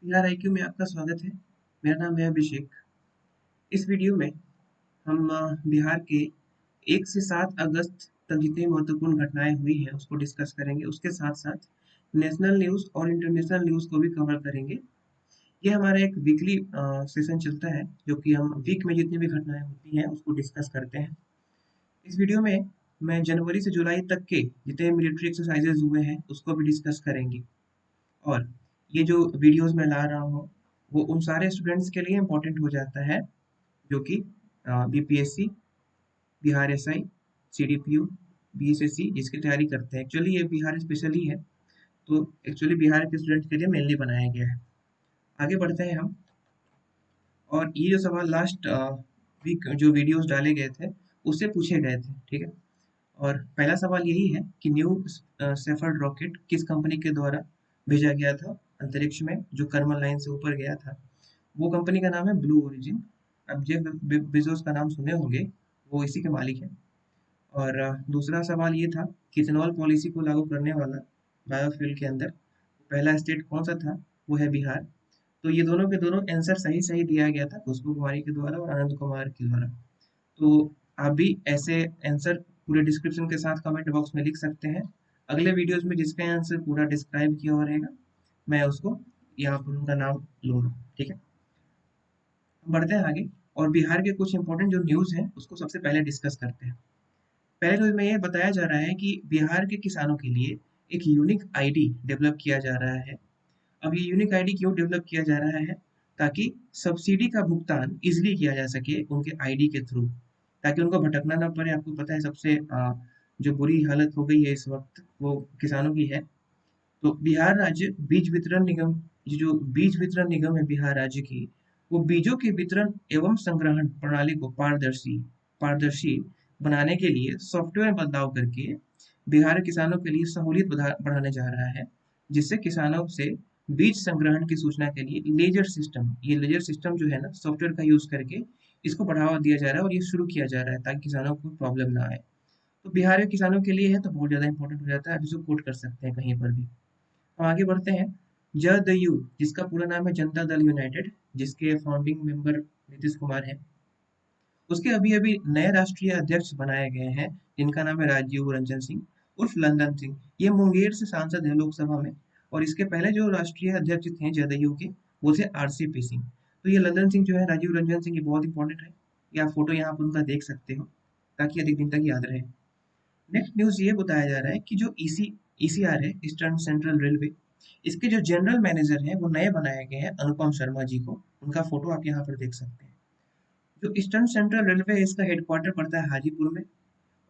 Bihar IQ में आपका स्वागत है। मेरा नाम है अभिषेक। इस वीडियो में हम बिहार के 1 से 7 अगस्त तक जितनी महत्वपूर्ण घटनाएं हुई हैं उसको डिस्कस करेंगे। उसके साथ-साथ नेशनल न्यूज़ और इंटरनेशनल न्यूज़ को भी कवर करेंगे। ये हमारा एक वीकली सेशन चलता है जो कि हम वीक में जितनी भी घटनाएं होती हैं उसको डिस्कस करते हैं। इस वीडियो में मैं जनवरी से जुलाई तक के जितने मिलिट्री एक्सरसाइजेज हुए हैं उसको भी डिस्कस करेंगे। और ये जो वीडियोस मैं ला रहा हूँ वो उन सारे स्टूडेंट्स के लिए इम्पोर्टेंट हो जाता है जो कि BPSC, Bihar SI, CDPO, BSSC जिसकी तैयारी करते हैं। एक्चुअली ये बिहार स्पेशल ही है, तो एक्चुअली बिहार के स्टूडेंट्स के लिए मेनली बनाया गया है। आगे बढ़ते हैं हम। और ये जो सवाल लास्ट वीक जो वीडियोस डाले गए थे उससे पूछे गए थे, ठीक है। और पहला सवाल यही है कि न्यू सेफर्ड रॉकेट किस कंपनी के द्वारा भेजा गया था अंतरिक्ष में, जो कर्मल लाइन से ऊपर गया था। वो कंपनी का नाम है ब्लू ओरिजिन। अब जेफ बेजोस का नाम सुने होंगे, वो इसी के मालिक हैं। और दूसरा सवाल ये था कि इथेनॉल पॉलिसी को लागू करने वाला बायोफ्यूल के अंदर पहला स्टेट कौन सा था, वो है बिहार। तो ये दोनों के दोनों आंसर सही सही दिया गया था खुशबू कुमारी के द्वारा और आनंद कुमार के द्वारा। तो आप भी ऐसे आंसर पूरे डिस्क्रिप्शन के साथ कमेंट बॉक्स में लिख सकते हैं। अगले वीडियोस में जिसका आंसर पूरा डिस्क्राइब किया हुआ रहेगा मैं उसको यहाँ पर उनका नाम लूँगा, ठीक है। हम बढ़ते हैं आगे और बिहार के कुछ इंपॉर्टेंट जो न्यूज़ हैं उसको सबसे पहले डिस्कस करते हैं। पहले न्यूज़ में ये बताया जा रहा है कि बिहार के किसानों के लिए एक यूनिक आईडी डेवलप किया जा रहा है। अब ये यूनिक आईडी क्यों डेवलप किया जा रहा है? ताकि सब्सिडी का भुगतान ईज़िली किया जा सके उनके आईडी के थ्रू, ताकि उनको भटकना ना पड़े। आपको पता है सबसे जो बुरी हालत हो गई है इस वक़्त वो किसानों की है। तो बिहार राज्य बीज वितरण निगम, ये जो बीज वितरण निगम है बिहार राज्य की, वो बीजों के वितरण एवं संग्रहण प्रणाली को पारदर्शी पारदर्शी बनाने के लिए सॉफ्टवेयर में बदलाव करके बिहार के किसानों के लिए सहूलियत बढ़ाने जा रहा है, जिससे किसानों से बीज संग्रहण की सूचना के लिए लेजर सिस्टम, ये लेजर सिस्टम जो है ना सॉफ्टवेयर का यूज करके इसको बढ़ावा दिया जा रहा है और ये शुरू किया जा रहा है ताकि किसानों को प्रॉब्लम ना आए। तो बिहार के किसानों के लिए है तो बहुत ज़्यादा इंपॉर्टेंट हो जाता है, आप इसको कोट कर सकते हैं कहीं पर भी। हम आगे बढ़ते हैं। जदयू, जिसका पूरा नाम है जनता दल यूनाइटेड, जिसके फाउंडिंग मेंबर नीतीश कुमार हैं, उसके अभी-अभी नए राष्ट्रीय अध्यक्ष बनाए गए हैं, जिनका नाम है राजीव रंजन सिंह उर्फ लंदन सिंह। ये मुंगेर से सांसद हैं लोकसभा में। और इसके पहले जो राष्ट्रीय अध्यक्ष थे जदयू के, वो थे आरसीपी सिंह। तो ये लंदन सिंह जो है, राजीव रंजन सिंह, ये बहुत इंपॉर्टेंट है। ये आप फोटो यहाँ पर उनका देख सकते हो ताकि अधिक दिन तक याद रहे। नेक्स्ट न्यूज़ ये बताया जा रहा है कि जो ईसीआर है, ईस्टर्न सेंट्रल रेलवे, इसके जो जनरल मैनेजर हैं वो नए बनाए गए हैं, अनुपम शर्मा जी को। उनका फोटो आप यहाँ पर देख सकते हैं। जो ईस्टर्न सेंट्रल रेलवे है इसका हेडक्वार्टर पड़ता है हाजीपुर में।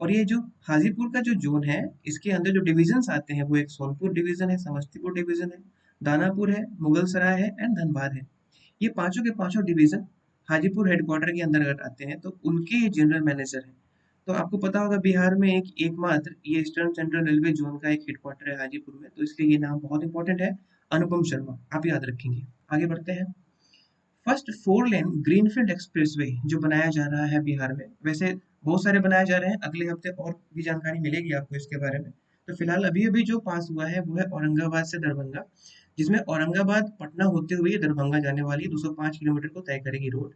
और ये जो हाजीपुर का जो जोन है, इसके अंदर जो डिविजन्स आते हैं वो एक सोनपुर डिवीजन है, समस्तीपुर डिवीजन है, दानापुर है, मुगलसराय है एंड धनबाद है। ये पांचों के पांचों डिवीजन हाजीपुर हेडक्वार्टर के अंतर्गत आते हैं, तो उनके ये जनरल मैनेजर हैं। तो आपको पता होगा बिहार में एक एकमात्र ये ईस्टर्न सेंट्रल रेलवे जोन का एक हेडक्वार्टर है हाजीपुर में, तो इसलिए ये नाम बहुत इंपॉर्टेंट है, अनुपम शर्मा, आप याद रखेंगे। आगे बढ़ते हैं। फर्स्ट 4 लेन ग्रीनफील्ड एक्सप्रेसवे जो बनाया जा रहा है बिहार में, वैसे बहुत सारे बनाए जा रहे हैं, अगले हफ्ते और भी जानकारी मिलेगी आपको इसके बारे में। तो फिलहाल अभी अभी जो पास हुआ है वो है औरंगाबाद से दरभंगा, जिसमें औरंगाबाद पटना होते हुए दरभंगा जाने वाली 205 किलोमीटर को तय करेगी रोड।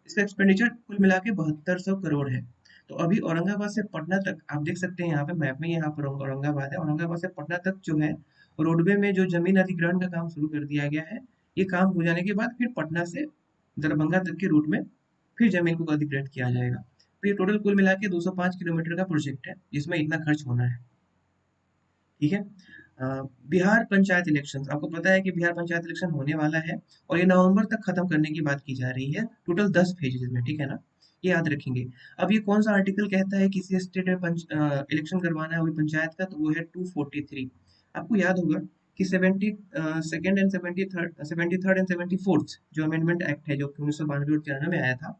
इसका एक्सपेंडिचर कुल मिला के 7200 करोड़ है। तो अभी औरंगाबाद से पटना तक आप देख सकते हैं, यहाँ पे मैप में यहाँ पर औरंगाबाद है। औरंगाबाद से पटना तक जो है रोडवे में जो जमीन अधिग्रहण का काम शुरू कर दिया गया है। ये काम हो जाने के बाद फिर पटना से दरभंगा तक के रूट में फिर जमीन को अधिग्रहित किया जाएगा। तो ये टोटल कुल मिला के 205 किलोमीटर का प्रोजेक्ट है जिसमें इतना खर्च होना है, ठीक है। बिहार पंचायत इलेक्शन, आपको पता है कि बिहार पंचायत इलेक्शन होने वाला है और ये नवंबर तक खत्म करने की बात की जा रही है, टोटल 10 फेजेज में, ठीक है ना। ये याद रखेंगे। अब ये कौन सा आर्टिकल कहता है किसी स्टेट में इलेक्शन करवाना है वही पंचायत का, तो वो है 243। आपको याद होगा कि 72nd and 73rd and 74th जो अमेंडमेंट एक्ट है जो कि 1992 और 93 में आया था,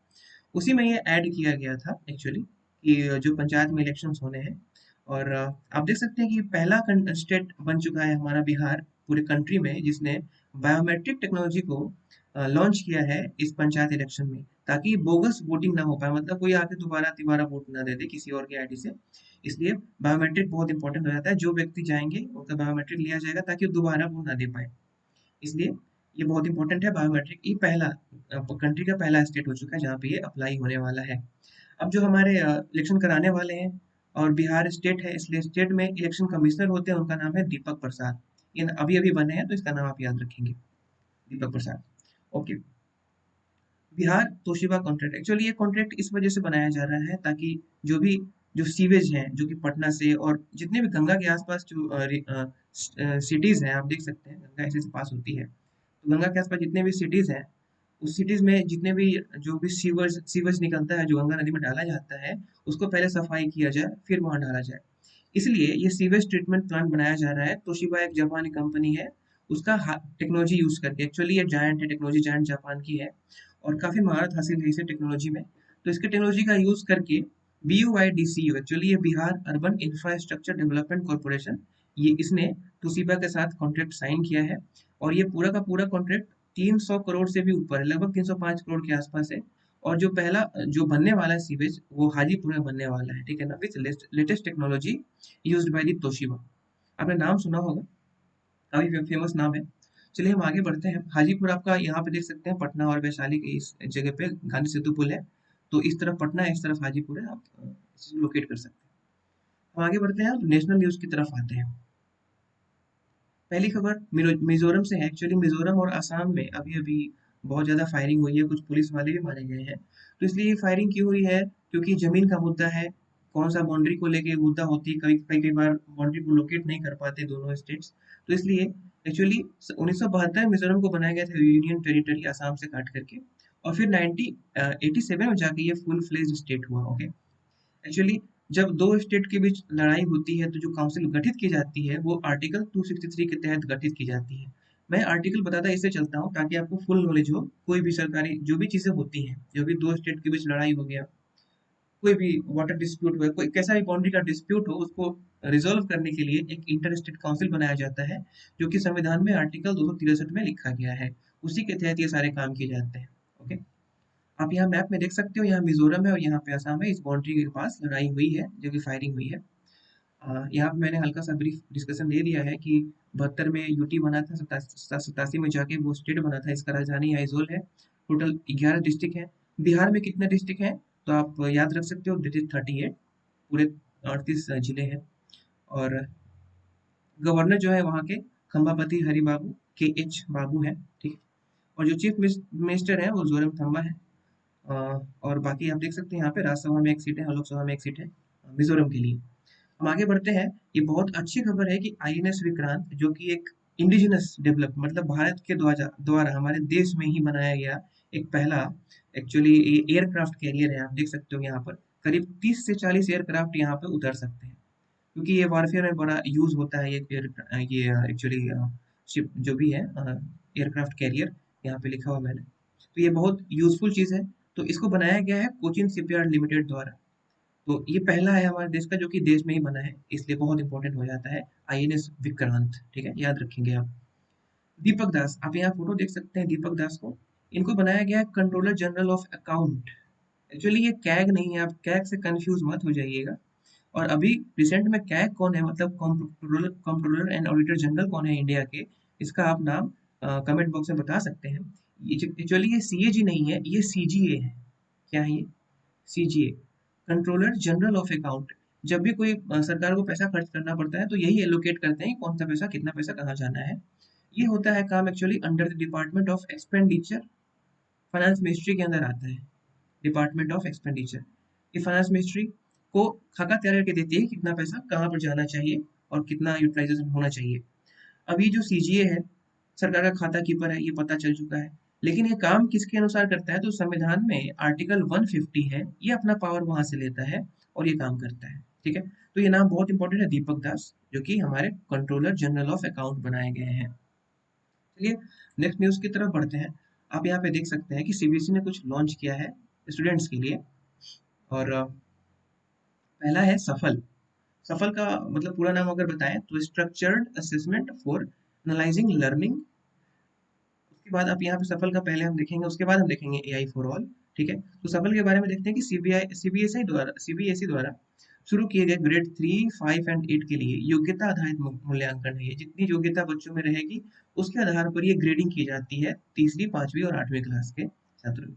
उसी में ये ऐड किया गया था एक्चुअली कि जो पंचायत में इलेक्शंस होने हैं। और आप देख सकते हैं कि पहला स्टेट बन चुका है हमारा बिहार पूरे कंट्री में जिसने बायोमेट्रिक टेक्नोलॉजी को लॉन्च किया है इस पंचायत इलेक्शन में, ताकि बोगस वोटिंग ना हो पाए, मतलब कोई आके दोबारा तिबारा वोट ना दे दे किसी और के आईडी से। इसलिए बायोमेट्रिक बहुत इंपॉर्टेंट हो जाता है, जो व्यक्ति जाएंगे उनका बायोमेट्रिक लिया जाएगा ताकि वो दोबारा वोट ना दे पाए। इसलिए ये बहुत इंपॉर्टेंट है बायोमेट्रिक। ये पहला कंट्री का पहला स्टेट हो चुका है जहाँ पे ये अप्लाई होने वाला है। अब जो हमारे इलेक्शन कराने वाले हैं और बिहार स्टेट है, इसलिए स्टेट में इलेक्शन कमिश्नर होते हैं, उनका नाम है दीपक प्रसाद। ये अभी अभी बने हैं तो इसका नाम आप याद रखेंगे, Deepak Prasad. Okay. Bihar Toshiba contract, actually ये कॉन्ट्रैक्ट इस वजह से बनाया जा रहा है ताकि जो भी जो सीवेज हैं जो कि पटना से और जितने भी गंगा के आसपास जो सिटीज हैं, आप देख सकते हैं गंगा ऐसे से पास होती है, तो गंगा के आसपास जितने भी सिटीज हैं, उस सिटीज में जितने भी जो भी सीवर्स सीवर्स निकलता है जो गंगा नदी में डाला जाता है, उसको पहले सफाई किया जाए फिर वहां डाला जाए। इसलिए ये सीवेज ट्रीटमेंट प्लांट बनाया जा रहा है। तोशिबा एक जापानी कंपनी है, उसका टेक्नोलॉजी यूज करके, एक्चुअली ये जायंट है, टेक्नोलॉजी जायंट जापान की है और काफी महारत हासिल है इसे टेक्नोलॉजी में। तो इसके टेक्नोलॉजी का यूज करके BUIDCU, एक्चुअली ये Bihar urban infrastructure development corporation, ये इसने तोशिबा के साथ कॉन्ट्रैक्ट साइन किया है। और ये पूरा का पूरा कॉन्ट्रैक्ट 300 करोड़ से भी ऊपर है, लगभग 305 करोड़ के आसपास है। और जो पहला जो बनने वाला है सीवेज वो हाजीपुर में बनने वाला है, ठीक है ना, with latest technology used by the Toshiba. आपने नाम सुना होगा, काफी फेमस नाम है। चलिए हम आगे बढ़ते हैं। हाजीपुर आपका यहाँ पे देख सकते हैं, पटना और वैशाली के इस जगह पे गांधी सेतु पुल है। तो इस तरफ पटना है, इस तरफ हाजीपुर है, आप इसे लोकेट कर सकते हैं। हम आगे बढ़ते हैं, नेशनल न्यूज की तरफ आते हैं। पहली खबर मिजोरम से है। एक्चुअली मिजोरम और असम में अभी अभी बहुत ज्यादा फायरिंग हुई है, कुछ पुलिस वाले भी मारे गए हैं। तो इसलिए ये फायरिंग क्यों हुई है, क्योंकि जमीन का मुद्दा है। कौन सा बाउंड्री को लेके मुद्दा होती है, कई कई कई बार बाउंड्री को लोकेट नहीं कर पाते दोनों स्टेट्स। तो इसलिए एक्चुअली 1972 मिजोरम को बनाया गया था यूनियन टेरिटरी आसाम से काट करके, और फिर 1987 में जाके ये फुल फ्लेज स्टेट हुआ। ओके। एक्चुअली जब दो स्टेट के बीच लड़ाई होती है तो जो काउंसिल गठित की जाती है वो आर्टिकल 263 के तहत गठित की जाती है। मैं आर्टिकल बताता इससे चलता हूँ ताकि आपको फुल नॉलेज हो। कोई भी सरकारी जो भी चीजें होती हैं, जो भी दो स्टेट के बीच लड़ाई हो गया, कोई भी वाटर डिस्प्यूट हो, कोई कैसा भी बाउंड्री का डिस्प्यूट हो, उसको रिजोल्व करने के लिए एक इंटर स्टेट काउंसिल बनाया जाता है, जो कि संविधान में आर्टिकल 263 में लिखा गया है। उसी के तहत ये सारे काम किए जाते हैं। ओके। आप यहाँ मैप में देख सकते हो, यहाँ मिजोरम है और यहाँ पे असम है। इस बाउंड्री के पास लड़ाई हुई है, जो कि फायरिंग हुई है। यहाँ पे मैंने हल्का सा ब्रीफ डिस्कशन दे दिया है कि 72 में यूटी बना था, 87 में जाके वो स्टेट बना था, इसका राजधानी आइजोल है। टोटल 11 डिस्ट्रिक्ट है। बिहार में कितने डिस्ट्रिक्ट हैं तो आप याद रख सकते हो, दिट इज 38। पूरे 38 जिले हैं। और गवर्नर जो है वहाँ के खम्बापति हरि बाबू KH बाबू है, ठीक है। और जो चीफ मिनिस्टर है वो जोरम थम्बा है। और बाकी आप देख सकते हैं यहाँ पे राज्यसभा में एक सीट है और लोकसभा में एक सीट है मिजोरम के लिए। हम आगे बढ़ते हैं। ये बहुत अच्छी खबर है कि INS विक्रांत, जो कि एक इंडिजिनस डेवलप, मतलब भारत के द्वारा द्वारा हमारे देश में ही बनाया गया एक पहला, एक्चुअली एयरक्राफ्ट कैरियर है। आप देख सकते हो यहाँ पर करीब 30 से 40 एयरक्राफ्ट यहाँ पे उतर सकते हैं, क्योंकि ये वारफेयर में बड़ा यूज होता है। ये एक्चुअली शिप जो भी है एयरक्राफ्ट कैरियर, यहाँ पे लिखा हुआ मैंने, तो ये बहुत यूजफुल चीज है। तो इसको बनाया गया है कोचिन शिपयार्ड लिमिटेड द्वारा। तो ये पहला है हमारे देश का जो कि देश में ही बना है, इसलिए बहुत इंपॉर्टेंट हो जाता है INS विक्रांत, ठीक है, याद रखेंगे आप। दीपक दास, आप यहाँ फोटो देख सकते हैं दीपक दास को। इनको बनाया गया है controller general of account. Actually ये कैग नहीं है, आप कैग से कंफ्यूज मत हो जाइएगा। और अभी रिसेंट में कैग कौन है, मतलब कंट्रोलर एंड ऑडिटर जनरल कौन है इंडिया के, इसका आप नाम कमेंट बॉक्स में बता सकते हैं। एक्चुअली ये CAG नहीं है, ये CGA है। क्या है ये? CGA, controller general of account. जब भी कोई सरकार को पैसा खर्च करना पड़ता है तो यही एलोकेट करते हैं कि कौन सा पैसा, कितना पैसा कहाँ जाना है। ये होता है काम actually under the department of expenditure, finance ministry के अंदर आता है। डिपार्टमेंट ऑफ एक्सपेंडिचर, ये फाइनेंस मिनिस्ट्री को खाका तैयार करके देती है कि कितना पैसा कहाँ पर जाना चाहिए और कितना यूटिलाइजेशन होना चाहिए। अब ये जो CGA है, सरकार का खाता कीपर है, ये पता चल चुका है। लेकिन ये काम किसके अनुसार करता है, तो संविधान में आर्टिकल 150 है, ये अपना पावर वहां से लेता है और ये काम करता है, ठीक है। तो ये नाम बहुत इंपॉर्टेंट है, दीपक दास, जो कि हमारे कंट्रोलर जनरल ऑफ अकाउंट बनाए गए हैं। चलिए नेक्स्ट न्यूज की तरफ बढ़ते हैं। आप यहाँ पे देख सकते हैं कि CBSE ने कुछ लॉन्च किया है स्टूडेंट्स के लिए। और पहला है सफल। सफल का मतलब पूरा नाम अगर बताएं तो structured assessment for analysing learning. उसके बाद आप यहाँ पे सफल का पहले हम देखेंगे, उसके बाद हम देखेंगे AI फॉर ऑल, ठीक है। तो सफल के बारे में देखते हैं कि CBSE द्वारा शुरू किए गए ग्रेड 3, 5 एंड 8 के लिए योग्यता आधारित मूल्यांकन है। ये जितनी योग्यता बच्चों में रहेगी उसके आधार पर ये ग्रेडिंग की जाती है तीसरी, पांचवी और आठवीं क्लास के छात्रों में।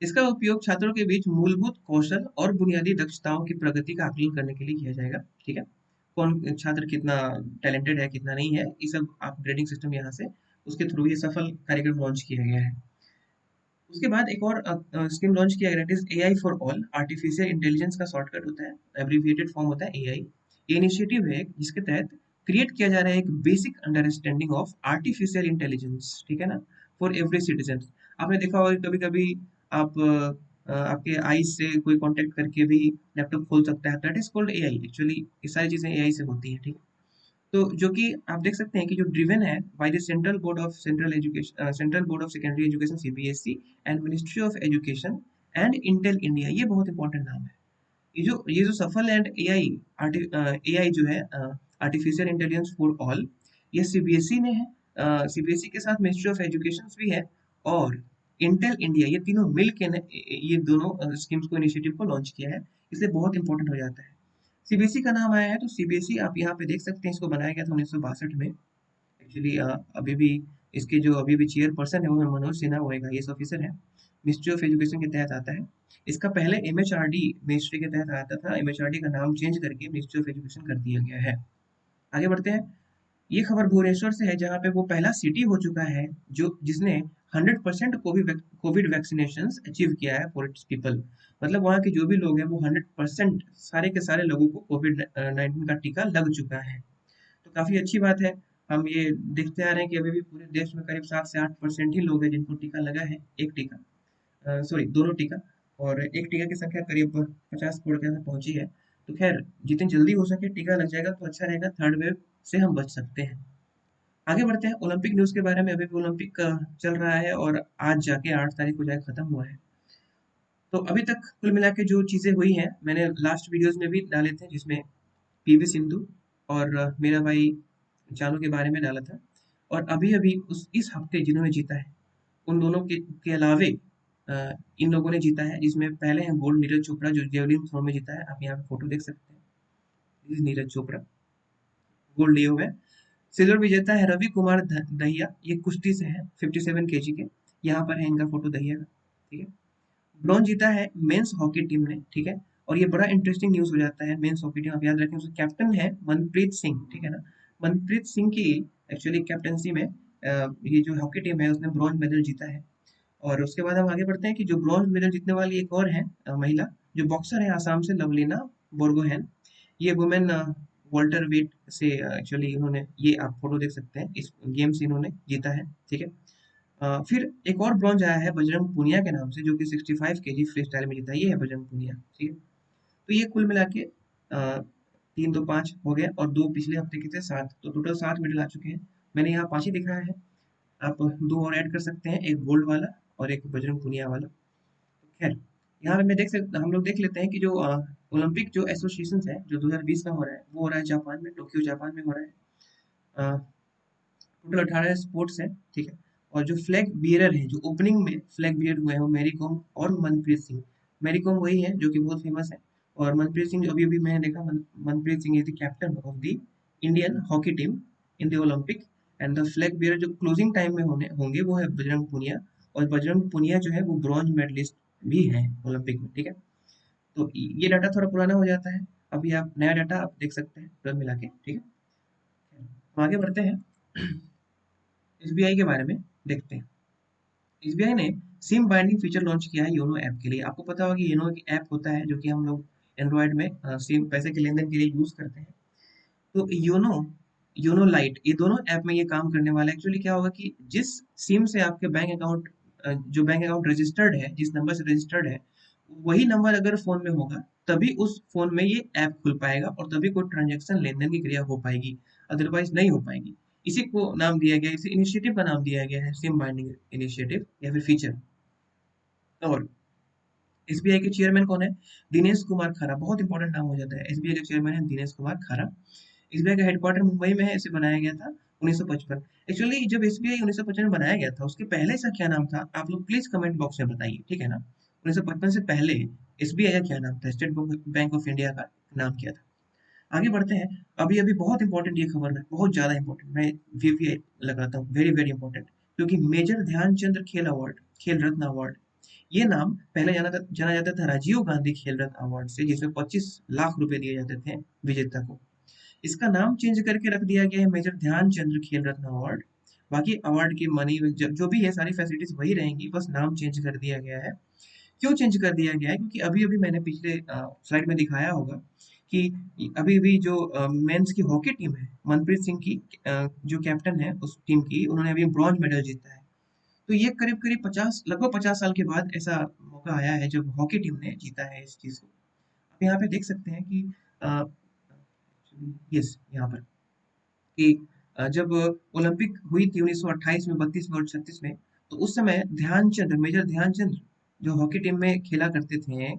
इसका उपयोग छात्रों के बीच मूलभूत कौशल और बुनियादी दक्षताओं की प्रगति का आकलन करने के लिए किया जाएगा। ठीक है, कौन छात्र कितना टैलेंटेड है कितना नहीं है, ये सब आप ग्रेडिंग सिस्टम यहाँ से उसके थ्रू ये सफल कार्यक्रम लॉन्च किया गया है। उसके बाद एक और स्कीम लॉन्च किया गया is AI for all. Artificial intelligence का शॉर्टकट होता है, एब्रिविएटेड फॉर्म होता है एआई। ये इनिशिएटिव है जिसके तहत क्रिएट किया जा रहा है एक basic understanding of artificial intelligence, ठीक है ना, फॉर एवरी सिटीजन। आपने देखा होगा कभी कभी आप आपके आईज से कोई कांटेक्ट करके भी लैपटॉप खोल सकता है, that is called AI. Actually ये सारी चीजें एआई से होती है, ठीक है। तो जो कि आप देख सकते हैं कि जो ड्रिवन है by the central board of secondary education CBSE and ministry of education and Intel India, ये बहुत इंपॉर्टेंट नाम है। ये जो सफल एंड एआई एआई जो है आर्टिफिशियल इंटेलिजेंस फॉर ऑल, ये सीबीएसई ने है, सीबीएसई के साथ मिनिस्ट्री ऑफ एजुकेशन भी है और इंटेल इंडिया, ये तीनों मिल के ये दोनों स्कीम्स को इनिशिएटिव को लॉन्च किया है, इसलिए बहुत इंपॉर्टेंट हो जाता है। सीबीएसई का नाम आया है तो सीबीएसई आप यहाँ पे देख सकते हैं, इसको बनाया गया था 1962 में। एक्चुअली अभी भी इसके जो अभी भी चेयर पर्सन है वो मनोज सिन्हा, वो एक आईएएस ऑफिसर है, मिनिस्ट्री ऑफ एजुकेशन के तहत आता है। इसका पहले एमएचआरडी मिनिस्ट्री के तहत आता था, एमएचआरडी का नाम चेंज करके मिनिस्ट्री ऑफ एजुकेशन कर दिया गया है। आगे बढ़ते हैं। ये खबर भुवनेश्वर से है जहाँ पे वो पहला सिटी हो चुका है जो जिसने 100% कोविड वैक्सीनेशन अचीव किया है फॉर इट्स पीपल। मतलब वहाँ के जो भी लोग हैं वो 100% सारे के सारे लोगों को कोविड 19 का टीका लग चुका है। तो काफी अच्छी बात है। हम ये देखते आ रहे हैं कि अभी भी पूरे देश में करीब 7 से 8% ही लोग हैं जिनको टीका लगा है, एक टीका, सॉरी दोनों टीका, और एक टीका की संख्या करीब 50 करोड़ के अंदर पहुंची है। तो खैर जितनी जल्दी हो सके टीका लग जाएगा तो अच्छा रहेगा, थर्ड वेव से हम बच सकते हैं। आगे बढ़ते हैं ओलंपिक न्यूज के बारे में। अभी भी ओलंपिक चल रहा है और आज जाके 8 तारीख को जाके खत्म हुआ है। तो अभी तक कुल मिला के जो चीजें हुई हैं मैंने लास्ट वीडियोस में भी डाले थे, जिसमें पीवी सिंधु और मेरा भाई जानू के बारे में डाला था। और अभी अभी उस इस हफ्ते जिन्होंने जीता है उन दोनों के अलावे इन लोगों ने जीता है, जिसमें पहले हैं गोल्ड नीरज चोपड़ा जो जेवलिन थ्रो में जीता है। आप यहाँ पे फोटो देख सकते हैं, This is Neeraj Chopra, gold लिए हुए। सिल्वर विजेता है रवि कुमार दहिया, ये कुश्ती से है 57 केजी के, यहाँ पर है इनका फोटो दहिया का, ठीक है। ब्रॉन्ज जीता है मेंस हॉकी टीम ने, ठीक है। और ये बड़ा इंटरेस्टिंग न्यूज हो जाता है, मेंस हॉकी टीम आप याद रखें उसका कैप्टन है मनप्रीत सिंह, ठीक है ना। मनप्रीत सिंह की एक्चुअली कैप्टनसी में ये जो हॉकी टीम है उसने ब्रॉन्ज मेडल जीता है। और उसके बाद हम आगे बढ़ते हैं कि जो ब्रॉन्ज मेडल जीतने वाली एक और है महिला, जो बॉक्सर है आसाम से, लवलीना बोरगोहेन। ये वुमेन वॉल्टर वेट से एक्चुअली इन्होंने, ये आप फोटो देख सकते हैं, इस गेम से इन्होंने जीता है, ठीक है। फिर एक और ब्रॉन्ज आया है बजरंग पुनिया के नाम से, जो कि 65 केजी फ्री स्टाइल में जीता है, ये है बजरंग पुनिया, ठीक है। तो ये कुल मिला के 3 तो 5 हो गए और 2 पिछले हफ्ते के थे 7, तो टोटल 7 मेडल आ चुके हैं। मैंने यहाँ 5 ही दिखाया है, आप 2 और ऐड कर सकते हैं, एक गोल्ड वाला और एक बजरंग पुनिया वाला। खैर यहाँ पे मैं हम लोग देख लेते हैं कि जो ओलंपिक जो एसोसिएशन है जो 2020 का हो रहा है वो हो रहा है जापान में, टोक्यो जापान में हो रहा है। टोटल 18 स्पोर्ट्स हैं, ठीक है। और जो फ्लैग बियरर है, जो ओपनिंग में फ्लैग बियर हुए हैं वो मैरी कॉम और मनप्रीत सिंह। मैरी कॉम वही है जो कि बहुत फेमस है, और मनप्रीत सिंह अभी अभी मैंने देखा, Manpreet Singh is the captain of the Indian hockey team in the Olympic. And the flag bearer जो क्लोजिंग टाइम में होंगे वो है बजरंग पुनिया, और बजरंग पुनिया जो है वो ब्रॉन्ज मेडलिस्ट भी है ओलंपिक में, ठीक है। तो ये डाटा थोड़ा पुराना हो जाता है, अभी आप नया डाटा आप देख सकते हैं पूरा मिला के, ठीक है। हम आगे बढ़ते हैं, एसबीआई के बारे में देखते हैं। एसबीआई ने सिम बाइंडिंग फीचर लॉन्च किया है योनो ऐप के लिए। आपको पता होगा कि योनो एक ऐप होता है जो कि हम लोग एंड्रॉयड में सिम पैसे के लेन देन के लिए यूज करते हैं। तो योनो, योनो लाइट, ये दोनों ऐप में ये काम करने वाला है। एक्चुअली क्या होगा कि जिस सिम से आपके बैंक अकाउंट, जो बैंक अकाउंट रजिस्टर्ड है, जिस नंबर से रजिस्टर्ड है, वही नंबर अगर फोन में होगा तभी उस फोन में ये ऐप खुल पाएगा और तभी कोई ट्रांजेक्शन लेन देन की क्रिया हो पाएगी, अदरवाइज नहीं हो पाएगी। इसी को नाम दिया गया, इसी इनिशिएटिव का नाम दिया गया है सिम बाइंडिंग इनिशिएटिव या फिर फीचर। और एसबीआई के चेयरमैन कौन है? दिनेश कुमार खरा, बहुत इंपॉर्टेंट नाम हो जाता है। एसबीआई के चेयरमैन है दिनेश कुमार खरा। एसबीआई का हेडक्वार्टर मुंबई में है, इसे बनाया गया था 1955। एक्चुअली जब एसबीआई 1955 में बनाया गया था उसके पहले इसका क्या नाम था, आप लोग प्लीज कमेंट बॉक्स में बताइए, ठीक है ना। 1955 से पहले एसबीआई का क्या नाम था, स्टेट बैंक ऑफ इंडिया का नाम क्या था। आगे बढ़ते हैं। अभी अभी बहुत इंपॉर्टेंट ये खबर है, बहुत ज्यादा इंपॉर्टेंट, मैं वीवीआई लगाता हूँ, वेरी वेरी इंपॉर्टेंट, क्योंकि मेजर ध्यानचंद्र खेल अवार्ड, खेल रत्न अवार्ड, ये नाम पहले जाना जाता था राजीव गांधी खेल रत्न अवार्ड से, जिसमें 25 लाख रुपए दिए जाते थे विजेता को। इसका नाम चेंज करके रख दिया गया है मेजर ध्यानचंद्र खेल रत्न अवार्ड। बाकी अवार्ड की मनी जो भी है सारी फैसिलिटीज वही रहेंगी, बस नाम चेंज कर दिया गया है। क्यों चेंज कर दिया गया है, क्योंकि अभी अभी मैंने पिछले स्लाइड में दिखाया होगा कि अभी अभी जो मेंस की हॉकी टीम है, मनप्रीत सिंह की जो कैप्टन है उस टीम की, उन्होंने अभी ब्रॉन्ज मेडल जीता है। तो ये करीब करीब 50, लगभग 50 साल के बाद ऐसा मौका आया है जब हॉकी टीम ने जीता है इस चीज को। आप यहाँ पे देख सकते हैं कि यस, यहाँ पर कि जब ओलंपिक हुई थी 1928 में, 32 में और 36 में, तो उस समय ध्यानचंद, मेजर ध्यानचंद जो हॉकी टीम में खेला करते थे,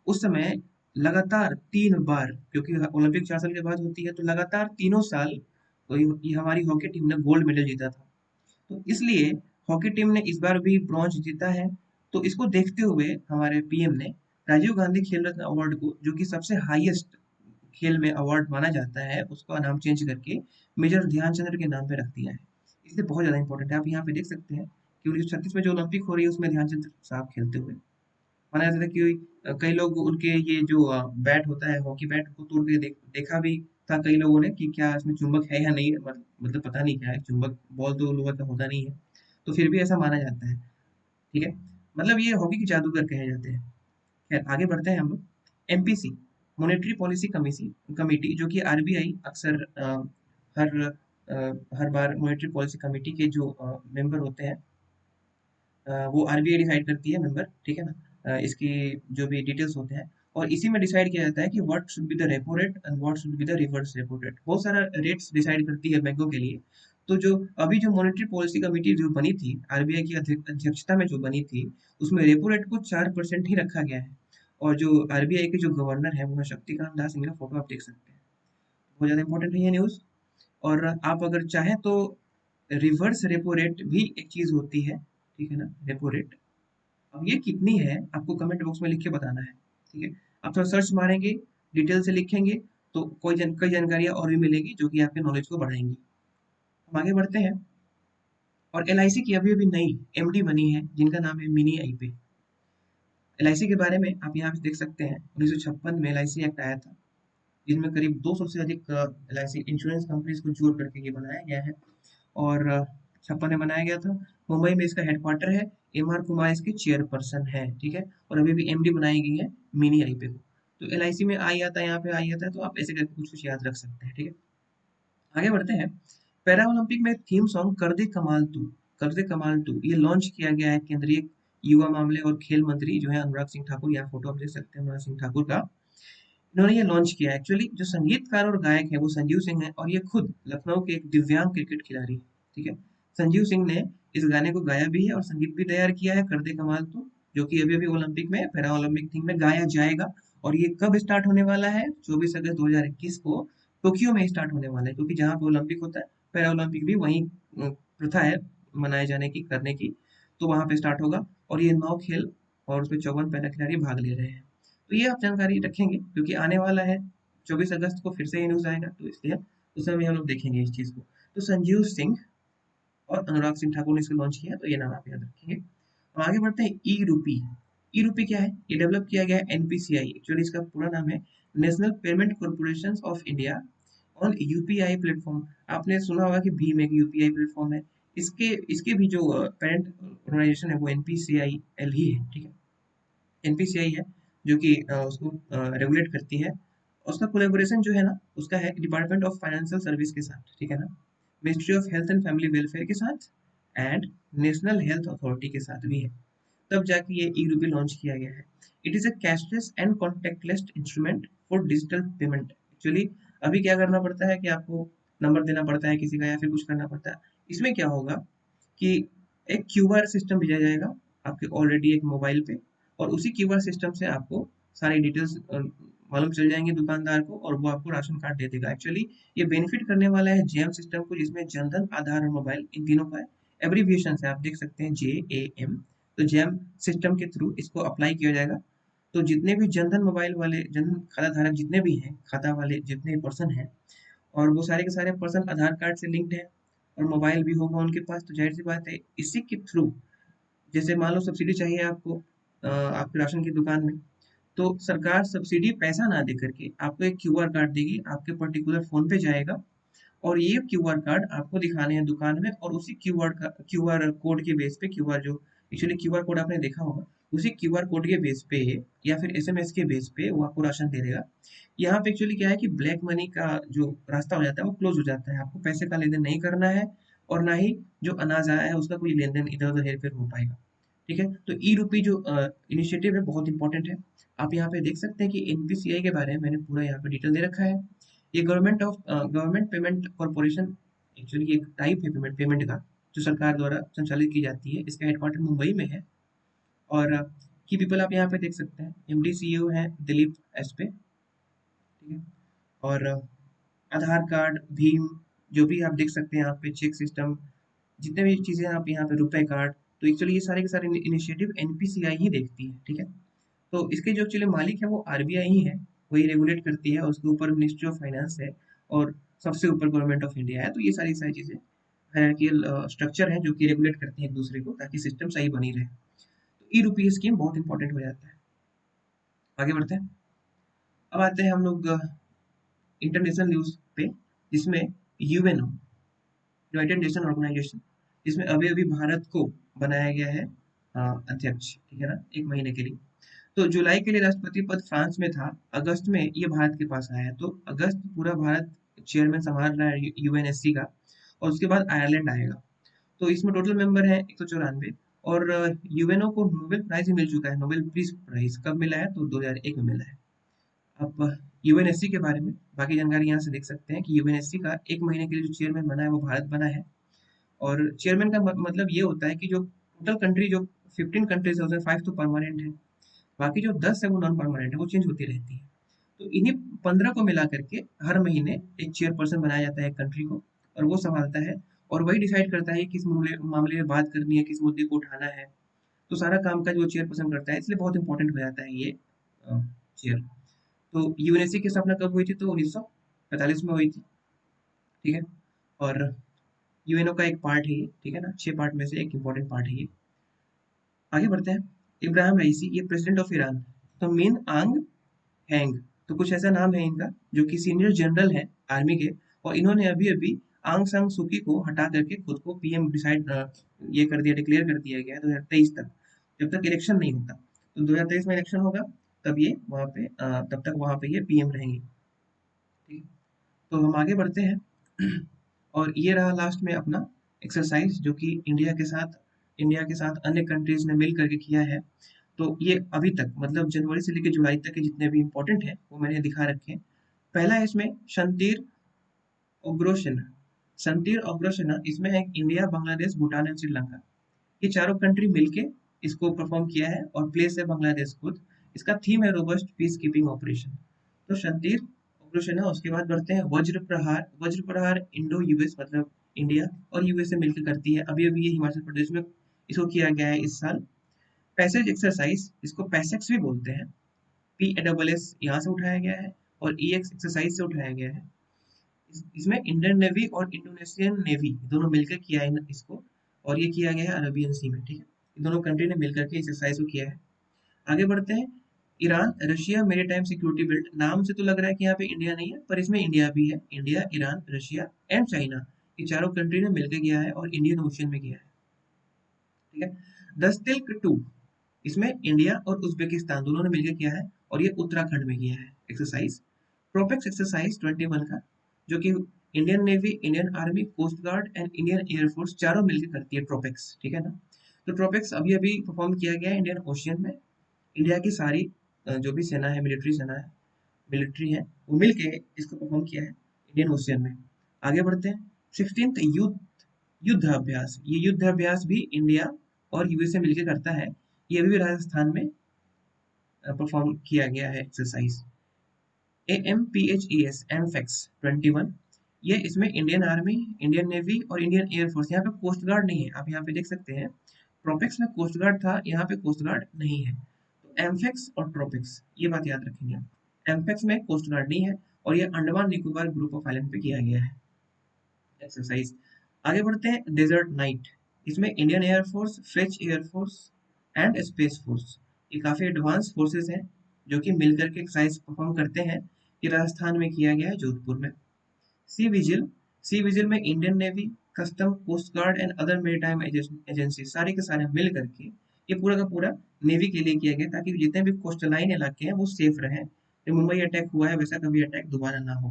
उस समय लगातार 3 बार, क्योंकि ओलंपिक 4 साल के बाद होती है, तो लगातार तीनों साल तो ये हमारी हॉकी टीम ने गोल्ड मेडल जीता था। तो इसलिए हॉकी टीम ने इस बार भी ब्रॉन्ज जीता है। तो इसको देखते हुए हमारे पीएम ने राजीव गांधी खेल रत्न अवार्ड को, जो कि सबसे हाईएस्ट खेल में अवार्ड माना जाता है, उसका नाम चेंज करके मेजर ध्यानचंद्र के नाम पे रख दिया है। इसलिए बहुत ज्यादा इंपॉर्टेंट है। आप यहाँ पे देख सकते हैं कि 1936 में जो ओलंपिक हो रही है उसमें ध्यानचंद्र साहब खेलते हुए माना जाता था कि कई लोग उनके ये जो बैट होता है, हॉकी बैट को तोड़ के देखा भी था कई लोगों ने कि क्या इसमें चुंबक है या नहीं है, मतलब पता नहीं क्या है चुंबक, बॉल तो लोहा का होता नहीं है, तो फिर भी ऐसा माना जाता है। ठीक है, मतलब ये हॉकी के जादूगर कहे जाते हैं। खैर आगे बढ़ते हैं हम लोग। एमपीसी, मॉनेटरी पॉलिसी कमेटी, जो कि आरबीआई अक्सर हर हर बार मॉनेटरी पॉलिसी कमेटी के जो मेंबर होते हैं, वो आरबीआई डिसाइड करती है मेंबर, ठीक है ना। इसकी जो भी डिटेल्स होते हैं, और इसी में डिसाइड किया जाता है कि what should be the repo rate and what should be the reverse repo rate. बहुत सारा रेट्स डिसाइड करती है बैंकों के लिए। तो जो अभी जो मॉनेटरी पॉलिसी कमेटी जो बनी थी, आरबीआई की अध्यक्षता में जो बनी थी, उसमें रेपो रेट को 4% ही रखा गया है। और जो आरबीआई के जो गवर्नर है वो शक्तिकांत दास, इनका फोटो आप देख सकते हैं। बहुत ज्यादा इंपॉर्टेंट है ये न्यूज। और आप अगर चाहें तो रिवर्स रेपो रेट भी एक चीज होती है, ठीक है ना, रेपो रेट। अब ये कितनी है आपको कमेंट बॉक्स में लिख के बताना है, ठीक है। आप थोड़ा सर्च मारेंगे, डिटेल से लिखेंगे, तो कई जानकारियां और भी मिलेगी जो कि आपके नॉलेज को बढ़ाएंगी। हम आगे बढ़ते हैं। और एलआईसी की अभी अभी नई एमडी बनी है, जिनका नाम है मिनी आईपी। एलआईसी के बारे में आप यहाँ पे देख सकते हैं, 1956 में एलआईसी एक्ट आया था, जिनमें करीब 200 से अधिक एलआईसी इंश्योरेंस कंपनीज को जोड़ करके ये बनाया गया है। और 56 में बनाया गया था। मुंबई में इसका हेडक्वार्टर है। एम आर कुमार इसके चेयरपर्सन है, ठीक है। और अभी भी एमडी बनाई गई है मिनी आईपी को। तो एलआईसी में आई आता है, यहाँ पे आई आता है, तो आप ऐसे करके कुछ कुछ याद रख सकते हैं, ठीक है। आगे बढ़ते हैं। पैरा ओलंपिक में थीम सॉन्ग कर दे कमाल तू, कर दे कमाल तू, ये लॉन्च किया गया है केंद्रीय युवा मामले और खेल मंत्री जो है अनुराग सिंह ठाकुर। यहाँ फोटो आप देख सकते हैं अनुराग सिंह ठाकुर का। इन्होंने ये लॉन्च किया है। एक्चुअली जो संगीतकार और गायक है वो संजीव सिंह है, और ये खुद लखनऊ के एक दिव्यांग क्रिकेट खिलाड़ी है, ठीक है। संजीव सिंह ने इस गाने को गाया भी है और संगीत भी तैयार किया है, कर दे कमाल तू, जो कि अभी अभी ओलंपिक में, पैरा ओलंपिक थीम में गाया जाएगा। और ये कब स्टार्ट होने वाला है, 24 अगस्त 2021 को टोक्यो में स्टार्ट होने वाला है, क्योंकि जहाँ पे ओलंपिक होता है पैरा ओलंपिक भी वही प्रथा है मनाए जाने की, करने की। तो वहां पे स्टार्ट होगा, और ये 9 खेल और उसमें 54 पैरा खिलाड़ी भाग ले रहे हैं। तो ये आप जानकारी रखेंगे, क्योंकि आने वाला है 24 अगस्त को फिर से ये न्यूज आएगा, तो इसलिए उस समय हम लोग देखेंगे इस चीज को। तो संजीव सिंह और अनुराग सिंह ठाकुर ने इसको लॉन्च किया, तो ये नाम आप याद रखेंगे। अब आगे बढ़ते हैं। ई रूपी। ई रूपी क्या है, ये डेवलप किया गया है एनपीसीआई, एक्चुअली इसका पूरा नाम है national payment corporation of India on UPI platform. आपने सुना होगा कि भीम एक यूपीआई प्लेटफॉर्म है। इसके इसके भी जो पेरेंट ऑर्गेनाइजेशन है वो एनपीसीआई एल ही है, ठीक है। एनपीसीआई है जो कि उसको रेगुलेट करती है। उसका कोलेबोरेशन जो है ना, उसका है डिपार्टमेंट ऑफ फाइनेंशियल सर्विस के साथ, ठीक है ना, ministry of health and family welfare के साथ, एंड नेशनल हेल्थ अथॉरिटी के साथ भी है। तब जाके ये ई रूपी लॉन्च किया गया है। It is a cashless and contact lens instrument for digital payment. Actually अभी क्या करना पड़ता है कि आपको नंबर देना पड़ता है किसी का, या फिर कुछ करना पड़ता है। इसमें क्या होगा कि एक क्यूआर सिस्टम भेजा जाएगा आपके ऑलरेडी एक मोबाइल पे, और उसी क्यूआर सिस्टम से आपको सारी डिटेल्स मालूम चल जाएंगे दुकानदार को, और वो आपको राशन कार्ड दे देगा। एक्चुअली ये बेनिफिट करने वाला है जेम सिस्टम को, जिसमें जनधन, आधार और मोबाइल, इन तीनों का एब्रीविएशन है, आप देख सकते हैं JAM। तो जेम सिस्टम के थ्रू इसको अप्लाई किया जाएगा। तो जितने भी जनधन मोबाइल वाले जनधन खाता धारक जितने भी हैं, खाता वाले जितने पर्सन हैं, और वो सारे के सारे पर्सन आधार कार्ड से लिंक्ड है और मोबाइल भी होगा उनके पास, तो जाहिर सी बात है इसी के थ्रू, जैसे मान लो सब्सिडी चाहिए आपको आपके राशन की दुकान में, तो सरकार सब्सिडी पैसा ना दे करके आपको एक क्यूआर कार्ड देगी, आपके पर्टिकुलर फोन पे जाएगा और ये क्यूआर कार्ड आपको दिखाने हैं दुकान में, और उसी क्यूआर कोड के बेस पे, क्यूआर जो एक्चुअली क्यूआर कोड आपने देखा होगा, उसी क्यूआर कोड के बेस पे या फिर एसएमएस के बेस पे वो आपको राशन दे देगा। यहाँ पे एक्चुअली क्या है कि ब्लैक मनी का जो रास्ता हो जाता है वो क्लोज हो जाता है, आपको पैसे का लेन देन नहीं करना है, और ना ही जो अनाज आया है उसका कोई लेन देन इधर उधर हेर फेर हो पाएगा। ठीक है, तो ई रूपी जो इनिशिएटिव है बहुत इंपॉर्टेंट है। आप यहाँ पे देख सकते हैं कि एनपीसीआई के बारे में मैंने पूरा यहाँ पे डिटेल दे रखा है। ये गवर्नमेंट पेमेंट कॉर्पोरेशन एक्चुअली एक टाइप है पेमेंट पेमेंट का, जो सरकार द्वारा संचालित की जाती है। इसका हेडक्वार्टर मुंबई में है, और की पीपल आप यहाँ पे देख सकते हैं, एमडी सीईओ है दिलीप एसपे। ठीक है, और आधार कार्ड, भीम, जो भी आप देख सकते हैं यहाँ पे, चेक सिस्टम, जितने भी चीज़ें आप यहाँ पे, रुपए कार्ड, तो एक्चुअली ये सारे के सारे इनिशिएटिव एनपीसीआई ही देखती है। ठीक है, तो इसके जो एक्चुअली मालिक है वो आरबीआई ही है, वही रेगुलेट करती है, और उसके ऊपर मिनिस्ट्री ऑफ फाइनेंस है, और सबसे ऊपर गवर्नमेंट ऑफ इंडिया है। तो ये सारी सारी चीज़ें हायरार्कियल स्ट्रक्चर है जो कि रेगुलेट करती है एक दूसरे को, ताकि सिस्टम सही बनी रहे। तो ई रूपी स्कीम बहुत इंपॉर्टेंट हो जाता है। आगे बढ़ते हैं। अब आते हैं हम लोग इंटरनेशनल न्यूज़ पे, जिसमें यूएनओ, यूनाइटेड नेशन ऑर्गेनाइजेशन, जिसमें अभी अभी भारत को बनाया गया है अध्यक्ष। ठीक है ना, 1 महीने के लिए। तो जुलाई के लिए राष्ट्रपति पद फ्रांस में था, अगस्त में ये भारत के पास आया है, तो अगस्त पूरा भारत चेयरमैन संभाल रहा है यूएनएससी का, और उसके बाद आयरलैंड आएगा। तो इसमें टोटल मेंबर है 194, और यूएनओ को नोबेल प्राइज भी मिल चुका है। नोबेल पीस प्राइज कब मिला है, तो 2001 में मिला है। अब यूएनएससी के बारे में बाकी जानकारी यहाँ से देख सकते हैं कि यूएनएससी का 1 महीने के लिए जो चेयरमैन बना है वो भारत बना है, और चेयरमैन का मतलब ये होता है कि जो टोटल कंट्री, जो 15 कंट्रीज है उसमें 5 तो परमानेंट है, बाकी जो 10 है वो नॉन परमानेंट है, वो चेंज होती रहती है। तो इन्हीं 15 को मिला करके हर महीने एक चेयरपर्सन बनाया जाता है कंट्री को, और वो संभालता है, और वही डिसाइड करता है कि किस मामले में बात करनी है, किस मुद्दे को उठाना है। तो सारा काम काज वो चेयरपर्सन करता है, इसलिए बहुत इंपॉर्टेंट हो जाता है ये चेयर। तो यूएनएससी की स्थापना कब हुई थी, तो 1945 में हुई थी। ठीक है, और यूएनओ का एक पार्ट है ये। ठीक है ना, 6 पार्ट में से एक इंपॉर्टेंट पार्ट है ये। आगे बढ़ते हैं। इब्राहिम रईसी, ये प्रेसिडेंट ऑफ ईरान। तो मिन आंग हैंग, तो कुछ ऐसा नाम है इनका, जो कि सीनियर जनरल है आर्मी के, और इन्होंने अभी अभी आंग सान सूकी को हटा करके खुद को पीएम डिसाइड ये कर दिया, डिक्लेयर कर दिया गया है 2023 तक, जब तक इलेक्शन नहीं होता। तो 2023 में इलेक्शन होगा, तब ये वहाँ पे तब तक वहाँ पे ये पीएम रहेंगे। ठीक है? तो हम आगे बढ़ते हैं। और ये रहा लास्ट में अपना एक्सरसाइज, जो कि इंडिया के साथ अन्य कंट्रीज ने मिल करके किया है। तो ये अभी तक, मतलब जनवरी से लेकर जुलाई तक के जितने भी इंपॉर्टेंट है वो मैंने दिखा रखे हैं। पहला है इसमें शंतीर उग्रोसेना। शंतीर उग्रोसेना, इसमें है इंडिया, बांग्लादेश, भूटान एंड श्रीलंका, ये चारों कंट्री मिलके इसको परफॉर्म किया है, और प्लेस है बांग्लादेश खुद। इसका थीम है रोबस्ट पीस कीपिंग ऑपरेशन। तो शंतीर उग्रोसेना। उसके बाद बढ़ते हैं वज्र प्रहार। वज्र प्रहार इंडो यूएस, मतलब इंडिया और यूएसए मिलकर करती है। अभी अभी ये हिमाचल प्रदेश में इसको किया गया है इस साल। पैसेज एक्सरसाइज, इसको पैसेक्स भी बोलते हैं, पी ए डबल एस यहाँ से उठाया गया है, और ई एक्स एक्सरसाइज से उठाया गया है। इसमें इंडियन नेवी और इंडोनेशियन नेवी दोनों मिलकर किया है इसको, और ये किया गया है अरबियन सी में। ठीक है, इन दोनों कंट्री ने मिलकर के इस एक्सरसाइज को किया है। आगे बढ़ते हैं। Iran Russia maritime security belt, नाम से तो लग रहा है कि यहाँ पे इंडिया नहीं है, पर इसमें इंडिया भी है। India, Iran, Russia and China, ये चारों कंट्री ने मिलकर किया है, और इंडियन ओशन में किया है। ठीक है, दस्तल्क 2, इसमें इंडिया और उज्बेकिस्तान दोनों ने मिलकर किया है, और ये उत्तराखंड में किया है एक्सरसाइज। प्रोपेक्स एक्सरसाइज 21 का, जो कि Indian Navy, Indian Army, Coast guard and Indian air force चारों मिलकर करती है प्रोपेक्स। ठीक है ना, तो प्रोपेक्स अभी अभी परफॉर्म किया गया है इंडियन ओशियन में। इंडिया की सारी जो भी सेना है, मिलिट्री सेना है, मिलिट्री है, वो मिलके इसको परफॉर्म किया है इंडियन ओशियन में। आगे बढ़ते हैं। 16th युद्ध अभ्यास, ये युद्ध अभ्यास भी इंडिया और यूएसए मिलकर करता है। ये अभी भी राजस्थान में परफॉर्म किया गया है एक्सरसाइज। AMPHES एमफेक्स 21, ये इसमें इंडियन आर्मी, इंडियन नेवी और इंडियन एयरफोर्स, यहाँ पे कोस्ट गार्ड नहीं है। आप यहाँ पे देख सकते हैं, प्रोपेक्स में कोस्ट गार्ड था, यहाँ पे कोस्ट गार्ड नहीं है। एम्फेक्स और ट्रोपिक्स, ये बात याद रखेंगे आप। एम्फेक्स में कोस्ट गार्ड नहीं है और ये Andaman Nicobar group of island पे किया गया है एक्सरसाइज। आगे बढ़ते हैं, डेजर्ट नाइट। इसमें Indian air force, French air force and space force, ये काफ़ी एडवांस फोर्सेस हैं जो कि मिलकर के एक्सरसाइज परफॉर्म करते हैं। ये राजस्थान में किया गया है, जोधपुर में। सी विजिल, सी विजिल में Indian Navy, custom, coast guard and other maritime agency सारे के सारे मिल करके ये पूरा का पूरा नेवी के लिए किया गया, ताकि जितने भी कोस्टलाइन इलाके हैं वो सेफ रहें। जो मुंबई अटैक हुआ है वैसा कभी अटैक दोबारा ना हो।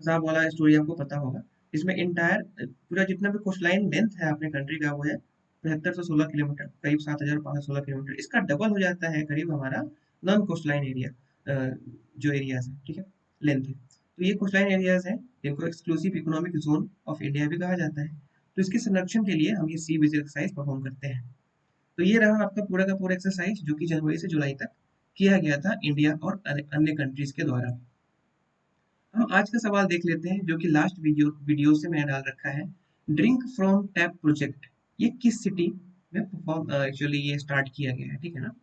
कसाब वाला स्टोरी आपको पता होगा। इसमें इंटायर पूरा जितना भी कोस्टलाइन लेंथ है अपने कंट्री का वो है 75 से 16 किलोमीटर, करीब 7516 किलोमीटर। इसका डबल हो जाता है करीब हमारा नॉन कोस्टलाइन एरिया, जो एरियाज है, ठीक है, लेंथ है। तो ये कोस्टलाइन एरियाज हैं जिनको exclusive economic zone of India भी कहा जाता है। तो इसके संरक्षण के लिए हम ये सी विजिल एक्सरसाइज परफॉर्म करते हैं। तो ये रहा आपका पूरा का पूरा एक्सरसाइज जो कि जनवरी से जुलाई तक किया गया था इंडिया और अन्य कंट्रीज के द्वारा। हम आज का सवाल देख लेते हैं जो कि लास्ट वीडियो से मैंने डाल रखा है। ड्रिंक फ्रॉम टैप प्रोजेक्ट ये किस सिटी में परफॉर्म एक्चुअली ये स्टार्ट किया गया है, ठीक है ना।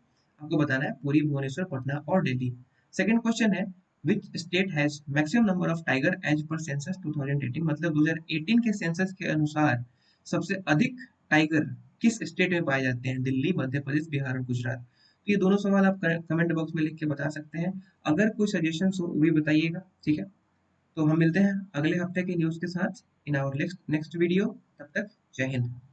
आपको बताना है पुरी, भुवनेश्वर, पटना और दिल्ली। सेकंड क्वेश्चन है, which state has maximum number of tiger as per census 2018, मतलब 2018 के सेंसस के अनुसार सबसे अधिक टाइगर किस स्टेट में पाए जाते हैं, दिल्ली, मध्य प्रदेश, बिहार और गुजरात। तो ये दोनों सवाल आप कमेंट बॉक्स में लिख के बता सकते हैं। अगर कोई सजेशन हो वो भी बताइएगा, ठीक है। तो हम मिलते हैं अगले हफ्ते की न्यूज़ के साथ इन आवर नेक्स्ट वीडियो। तब तक जय हिंद।